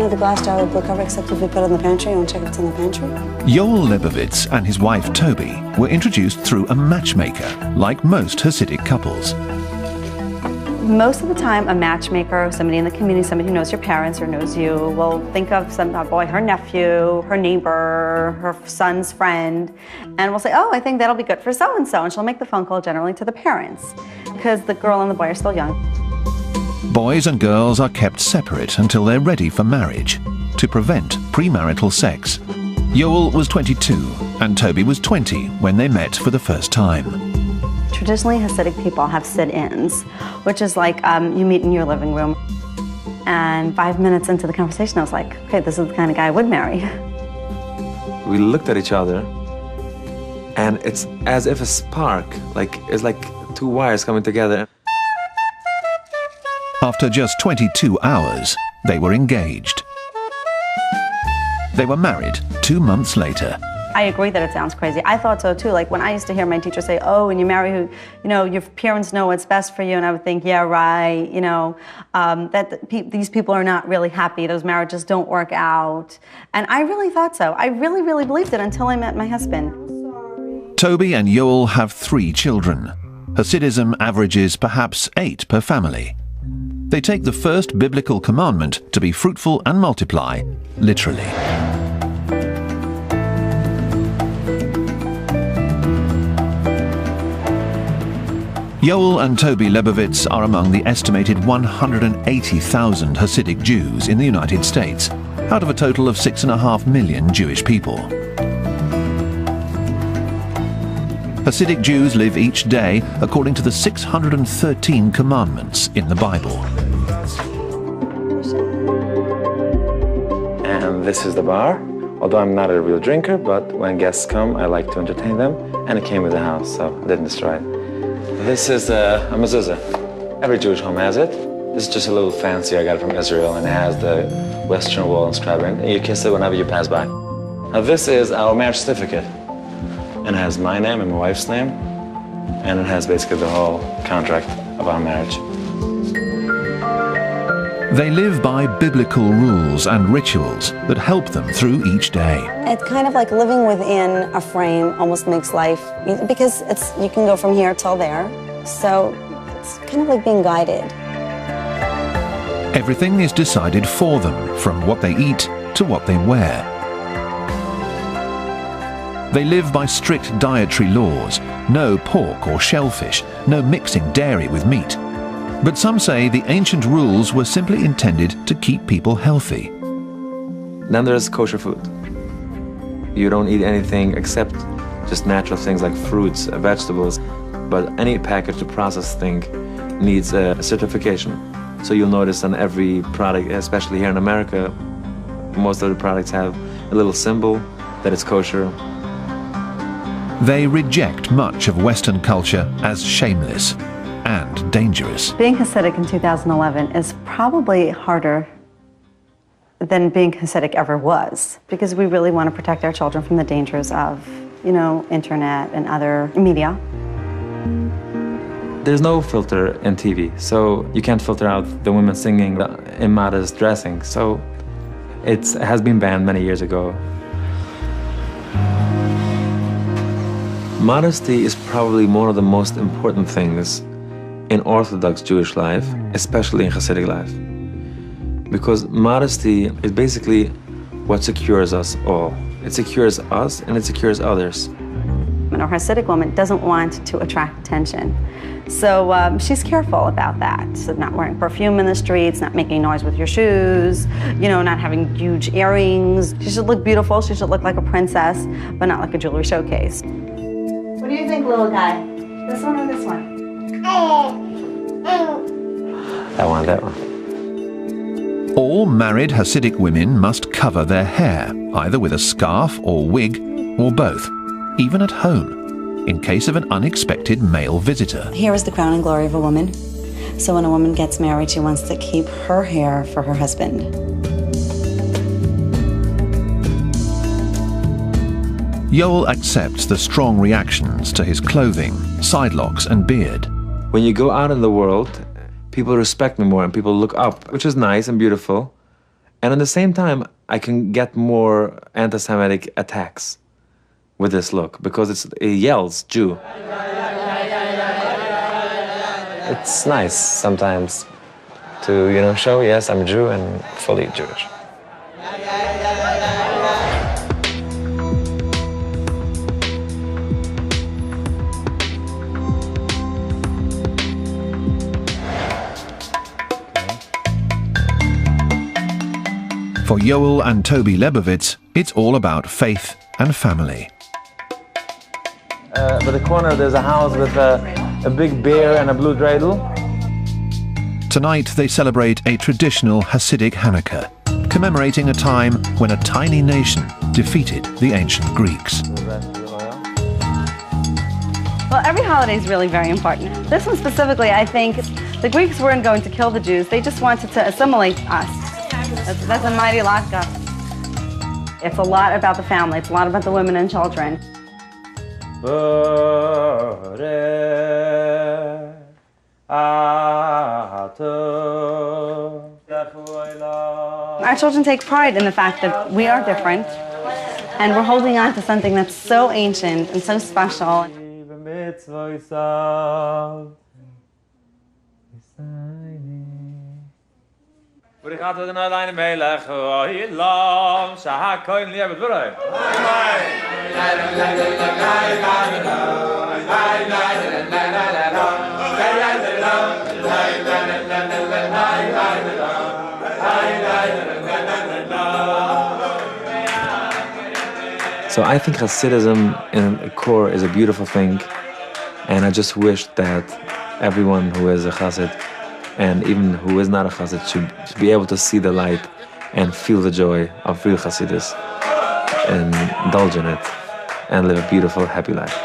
The glass jar with blue cover, except if we put it in the pantry, you want to check if it's in the pantry? Yoel Lebovitz and his wife Toby were introduced through a matchmaker, like most Hasidic couples. Most of the time, a matchmaker, somebody in the community, somebody who knows your parents or knows you, will think of some boy, her nephew, her neighbor, her son's friend, and will say, oh, I think that'll be good for so-and-so, and she'll make the phone call generally to the parents, because the girl and the boy are still young. Boys and girls are kept separate until they're ready for marriage, to prevent premarital sex. Yoel was 22 and Toby was 20 when they met for the first time. Traditionally, Hasidic people have sit-ins, which is like you meet in your living room. And 5 minutes into the conversation, I was like, okay, this is the kind of guy I would marry. We looked at each other, and it's as if a spark, it's like two wires coming together. After just 22 hours, they were engaged. They were married 2 months later. I agree that it sounds crazy. I thought so too. Like when I used to hear my teacher say, oh, when you marry who, your parents know what's best for you. And I would think, yeah, right. These people are not really happy. Those marriages don't work out. And I really thought so. I really, really believed it until I met my husband. Toby and Yoel have 3 children. Hasidism averages perhaps 8 per family. They take the first biblical commandment to be fruitful and multiply, literally. Yoel and Toby Lebovitz are among the estimated 180,000 Hasidic Jews in the United States, out of a total of 6.5 million Jewish people. Hasidic Jews live each day according to the 613 commandments in the Bible. And this is the bar. Although I'm not a real drinker, but when guests come, I like to entertain them. And it came with the house, so I didn't destroy it. This is a mezuzah. Every Jewish home has it. This is just a little fancy. I got it from Israel, and it has the Western Wall inscribed in it. And you kiss it whenever you pass by. Now this is our marriage certificate. And it has my name and my wife's name. And it has basically the whole contract of our marriage. They live by biblical rules and rituals that help them through each day. It's kind of like living within a frame almost makes life, because you can go from here till there. So it's kind of like being guided. Everything is decided for them, from what they eat to what they wear. They live by strict dietary laws. No pork or shellfish, no mixing dairy with meat. But some say the ancient rules were simply intended to keep people healthy. Then there's kosher food. You don't eat anything except just natural things like fruits, vegetables. But any packaged or processed thing needs a certification. So you'll notice on every product, especially here in America, most of the products have a little symbol that it's kosher. They reject much of Western culture as shameless and dangerous. Being Hasidic in 2011 is probably harder than being Hasidic ever was, because we really want to protect our children from the dangers of, internet and other media. There's no filter in TV, so you can't filter out the women singing, the immodest dressing. So it has been banned many years ago. Modesty is probably one of the most important things in Orthodox Jewish life, especially in Hasidic life. Because modesty is basically what secures us all. It secures us and it secures others. And a Hasidic woman doesn't want to attract attention. So she's careful about that. So not wearing perfume in the streets, not making noise with your shoes, not having huge earrings. She should look beautiful, she should look like a princess, but not like a jewelry showcase. What do you think, little guy? This one or this one? That one. All married Hasidic women must cover their hair, either with a scarf or wig, or both, even at home, in case of an unexpected male visitor. Hair is the crown and glory of a woman. So when a woman gets married, she wants to keep her hair for her husband. Yoel accepts the strong reactions to his clothing, sidelocks and beard. When you go out in the world, people respect me more and people look up, which is nice and beautiful. And at the same time, I can get more anti-Semitic attacks with this look because it yells Jew. It's nice sometimes to, show, yes, I'm Jew and fully Jewish. For Yoel and Toby Lebovitz, it's all about faith and family. By the corner, there's a house with a big bear and a blue dreidel. Tonight they celebrate a traditional Hasidic Hanukkah, commemorating a time when a tiny nation defeated the ancient Greeks. Well, every holiday is really very important. This one specifically, I think, the Greeks weren't going to kill the Jews. They just wanted to assimilate us. That's a mighty latka. It's a lot about the family. It's a lot about the women and children. Our children take pride in the fact that we are different, and we're holding on to something that's so ancient and so special. So I think Hasidism in the core is a beautiful thing, and I just wish that everyone who is a Hasid and even who is not a Hasid should be able to see the light and feel the joy of real Hasidus and indulge in it and live a beautiful, happy life.